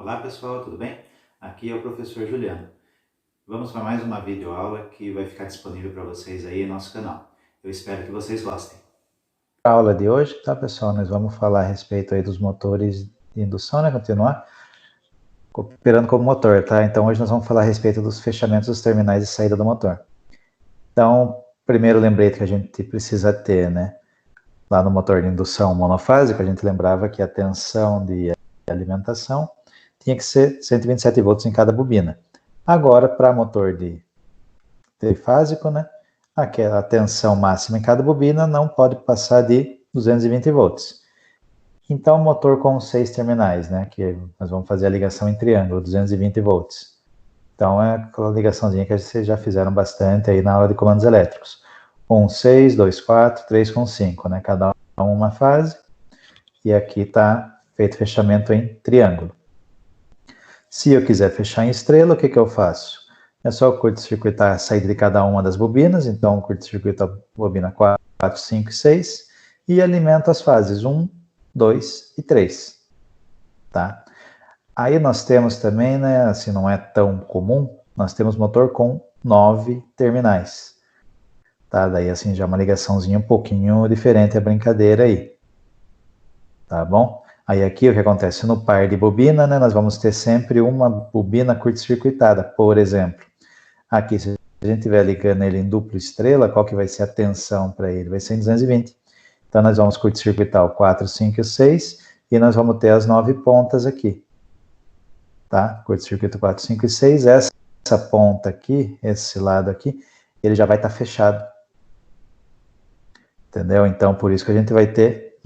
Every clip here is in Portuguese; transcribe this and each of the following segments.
Olá pessoal, tudo bem? Aqui é o professor Juliano. Vamos para mais uma videoaula que vai ficar disponível para vocês aí no nosso canal. Eu espero que vocês gostem. A aula de hoje, tá pessoal, nós vamos falar a respeito aí dos motores de indução, né, continuar operando como motor, tá? Então hoje nós vamos falar a respeito dos fechamentos dos terminais de saída do motor. Então, primeiro lembrete que a gente precisa ter, né, lá no motor de indução monofásico, a gente lembrava que a tensão de alimentação tinha que ser 127 volts em cada bobina. Agora, para motor de trifásico, né, a tensão máxima em cada bobina não pode passar de 220 volts. Então, motor com 6 terminais, né, que nós vamos fazer a ligação em triângulo, 220 volts. Então, é aquela ligaçãozinha que vocês já fizeram bastante aí na aula de comandos elétricos. 1, 6, 2, 4, 3 com 5, né, cada uma fase. E aqui está feito fechamento em triângulo. Se eu quiser fechar em estrela, o que eu faço? É só curto-circuitar a saída de cada uma das bobinas, então curto-circuito a bobina 4, 5 e 6, e alimento as fases 1, 2 e 3, tá? Aí nós temos também, né, assim não é tão comum, nós temos motor com 9 terminais, tá? Daí assim já é uma ligaçãozinha um pouquinho diferente a brincadeira aí, tá bom? Aí aqui o que acontece no par de bobina, né, nós vamos ter sempre uma bobina curto-circuitada, por exemplo. Aqui, se a gente estiver ligando ele em duplo estrela, qual que vai ser a tensão para ele? Vai ser em 220. Então, nós vamos curto-circuitar o 4, 5 e o 6, e nós vamos ter as 9 pontas aqui. Tá? Curto-circuito 4, 5 e 6. Essa ponta aqui, esse lado aqui, ele já vai estar fechado. Entendeu? Então, por isso que a gente vai ter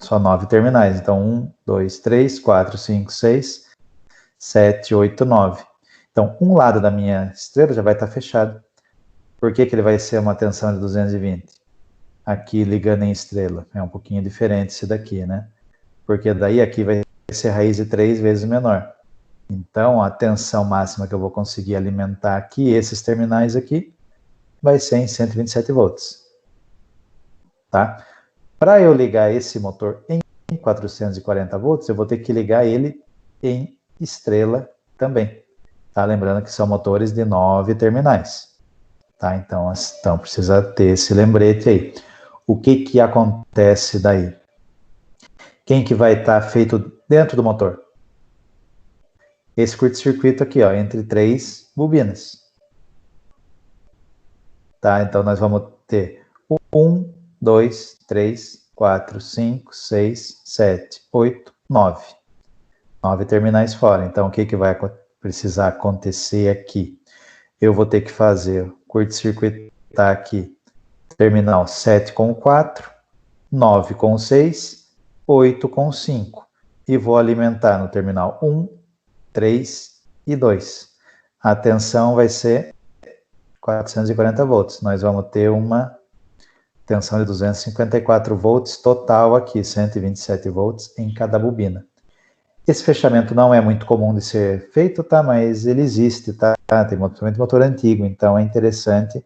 só 9 terminais. Então, 1, 2, 3, 4, 5, 6, 7, 8, 9. Então, um lado da minha estrela já vai estar fechado. Por que ele vai ser uma tensão de 220? Aqui ligando em estrela. É um pouquinho diferente esse daqui, né? Porque daí aqui vai ser raiz de 3 vezes menor. Então, a tensão máxima que eu vou conseguir alimentar aqui, esses terminais aqui, vai ser em 127 volts. Tá? Para eu ligar esse motor em 440 volts, eu vou ter que ligar ele em estrela também. Tá? Lembrando que são motores de 9 terminais. Tá? Então precisa ter esse lembrete aí. O que acontece daí? Quem que vai estar feito dentro do motor? Esse curto-circuito aqui, ó, entre 3 bobinas. Tá? Então nós vamos ter 1, 2, 3, 4, 5, 6, 7, 8, 9. 9 terminais fora. Então o que vai precisar acontecer aqui? Eu vou ter que fazer curto-circuitar aqui terminal 7 com 4, 9 com 6, 8 com 5. E vou alimentar no terminal 1, 3 e 2. A tensão vai ser 440 volts. Nós vamos ter uma tensão de 254 volts total aqui, 127 volts em cada bobina. Esse fechamento não é muito comum de ser feito, tá? Mas ele existe, tá? Tem motor antigo, então é interessante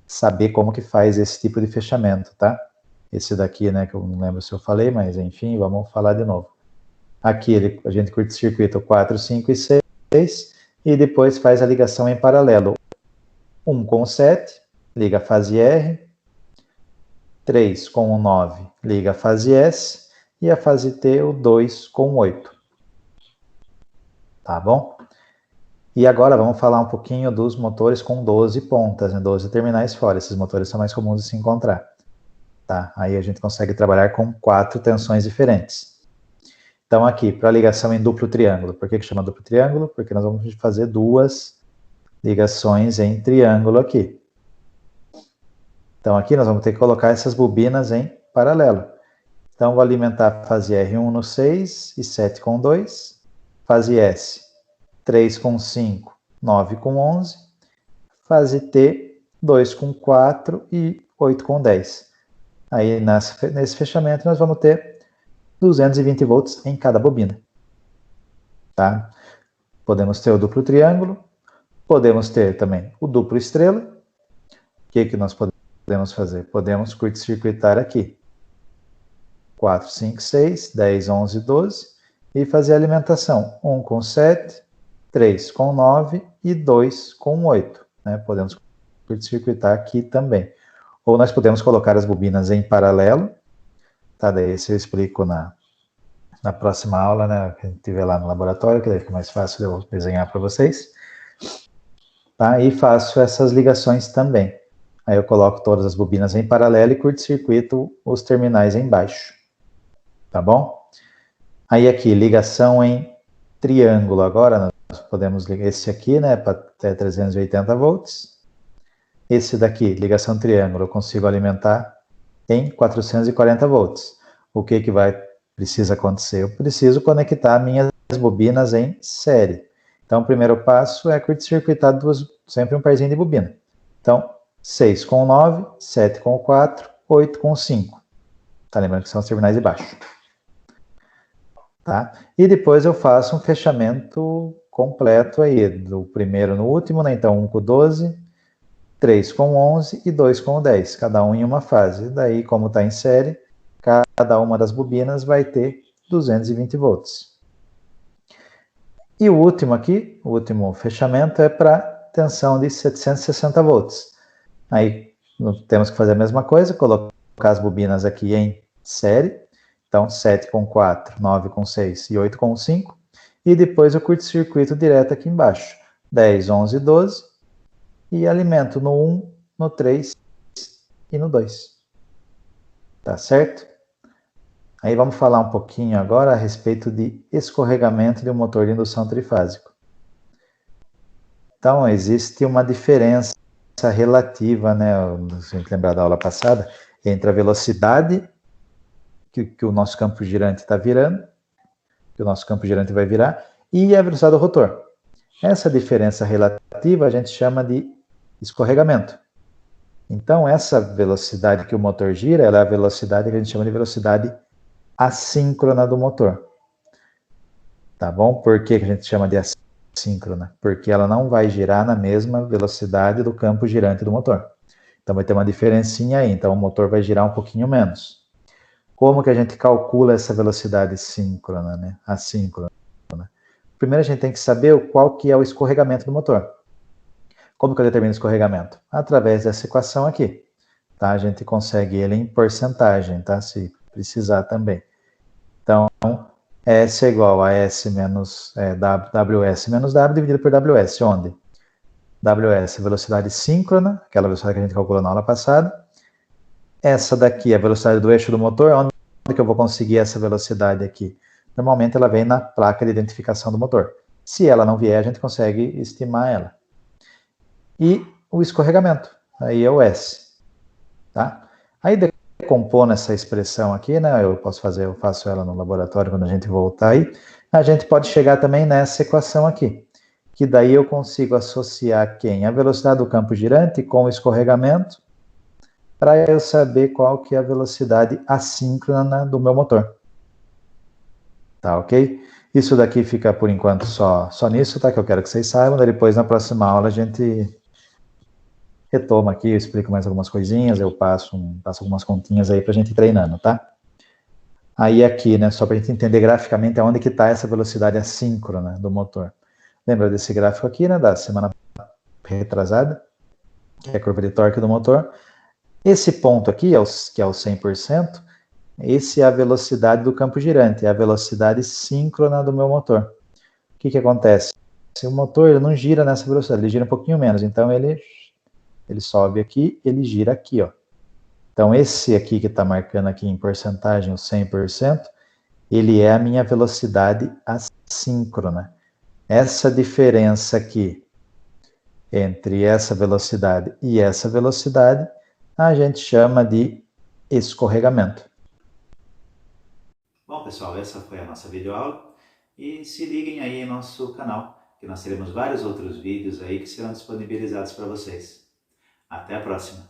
saber como que faz esse tipo de fechamento, tá? Esse daqui, né, que eu não lembro se eu falei, mas enfim, vamos falar de novo. Aqui a gente curta-circuita o 4, 5 e 6, e depois faz a ligação em paralelo. 1 com o 7, liga a fase R, 3 com o 9, liga a fase S, e a fase T, o 2 com o 8. Tá bom? E agora vamos falar um pouquinho dos motores com 12 pontas, né, 12 terminais fora. Esses motores são mais comuns de se encontrar. Tá? Aí a gente consegue trabalhar com 4 tensões diferentes. Então aqui, para ligação em duplo triângulo. Por que chama duplo triângulo? Porque nós vamos fazer 2 ligações em triângulo aqui. Então aqui nós vamos ter que colocar essas bobinas em paralelo. Então vou alimentar a fase R1 no 6 e 7 com 2. Fase S, 3 com 5, 9 com 11. Fase T, 2 com 4 e 8 com 10. Aí nesse fechamento nós vamos ter 220 volts em cada bobina. Tá? Podemos ter o duplo triângulo, podemos ter também o duplo estrela. O que nós podemos fazer? Podemos curto-circuitar aqui. 4, 5, 6, 10, 11, 12. e fazer a alimentação 1 com 7, 3 com 9 e 2 com 8. Né? Podemos curto-circuitar aqui também. Ou nós podemos colocar as bobinas em paralelo, tá? Daí esse eu explico na próxima aula, né? Que a gente tiver lá no laboratório, que daí fica mais fácil eu desenhar para vocês. Tá? E faço essas ligações também. Aí eu coloco todas as bobinas em paralelo e curto-circuito os terminais embaixo. Tá bom? Aí aqui, ligação em triângulo. Agora nós podemos ligar esse aqui, né, para até 380 volts. Esse daqui, ligação triângulo, eu consigo alimentar em 440 volts. O que precisa acontecer? Eu preciso conectar minhas bobinas em série. Então, o primeiro passo é curto-circuitar sempre um parzinho de bobina. Então, 6 com 9, 7 com 4, 8 com 5. Tá lembrando que são os terminais de baixo. Tá? E depois eu faço um fechamento completo aí, do primeiro no último, né? Então 1 com 12, 3 com 11 e 2 com 10, cada um em uma fase. Daí, como está em série, cada uma das bobinas vai ter 220 volts. E o último aqui, o último fechamento é para tensão de 760 volts. Aí temos que fazer a mesma coisa, colocar as bobinas aqui em série. Então, 7 com 4, 9 com 6 e 8 com 5. E depois eu curto-circuito direto aqui embaixo. 10, 11, 12. E alimento no 1, no 3 e no 2. Tá certo? Aí vamos falar um pouquinho agora a respeito de escorregamento de um motor de indução trifásico. Então, existe uma diferença relativa, né, se a gente lembrar da aula passada, entre a velocidade que o nosso campo girante está virando, que o nosso campo girante vai virar, e a velocidade do rotor. Essa diferença relativa a gente chama de escorregamento. Então, essa velocidade que o motor gira, ela é a velocidade que a gente chama de velocidade assíncrona do motor. Tá bom? Por que a gente chama de assíncrona? Porque ela não vai girar na mesma velocidade do campo girante do motor. Então, vai ter uma diferencinha aí. Então, o motor vai girar um pouquinho menos. Como que a gente calcula essa velocidade síncrona, né? Assíncrona? Primeiro a gente tem que saber qual que é o escorregamento do motor. Como que eu determino o escorregamento? Através dessa equação aqui. Tá? A gente consegue ele em porcentagem, tá? Se precisar também. Então, S é igual a S menos WS menos W dividido por WS, onde WS é velocidade síncrona, aquela velocidade que a gente calculou na aula passada. Essa daqui é a velocidade do eixo do motor. Onde que eu vou conseguir essa velocidade aqui? Normalmente ela vem na placa de identificação do motor. Se ela não vier, a gente consegue estimar ela. E o escorregamento, aí é o S. Tá? Aí decompondo essa expressão aqui, né? Eu faço ela no laboratório quando a gente voltar aí. A gente pode chegar também nessa equação aqui. Que daí eu consigo associar quem? A velocidade do campo girante com o escorregamento, para eu saber qual que é a velocidade assíncrona do meu motor. Tá, ok? Isso daqui fica, por enquanto, só nisso, tá? Que eu quero que vocês saibam. Daí depois, na próxima aula, a gente retoma aqui, eu explico mais algumas coisinhas, eu passo algumas continhas aí pra gente ir treinando, tá? Aí aqui, né, só pra gente entender graficamente aonde que tá essa velocidade assíncrona do motor. Lembra desse gráfico aqui, né, da semana retrasada? Que é a curva de torque do motor. Esse ponto aqui, que é o 100%, esse é a velocidade do campo girante, é a velocidade síncrona do meu motor. O que acontece? Se o motor ele não gira nessa velocidade, ele gira um pouquinho menos, então ele sobe aqui, ele gira aqui, ó. Então esse aqui que está marcando aqui em porcentagem, o 100%, ele é a minha velocidade assíncrona. Essa diferença aqui entre essa velocidade e essa velocidade, a gente chama de escorregamento. Bom, pessoal, essa foi a nossa videoaula e se liguem aí em nosso canal, que nós teremos vários outros vídeos aí que serão disponibilizados para vocês. Até a próxima!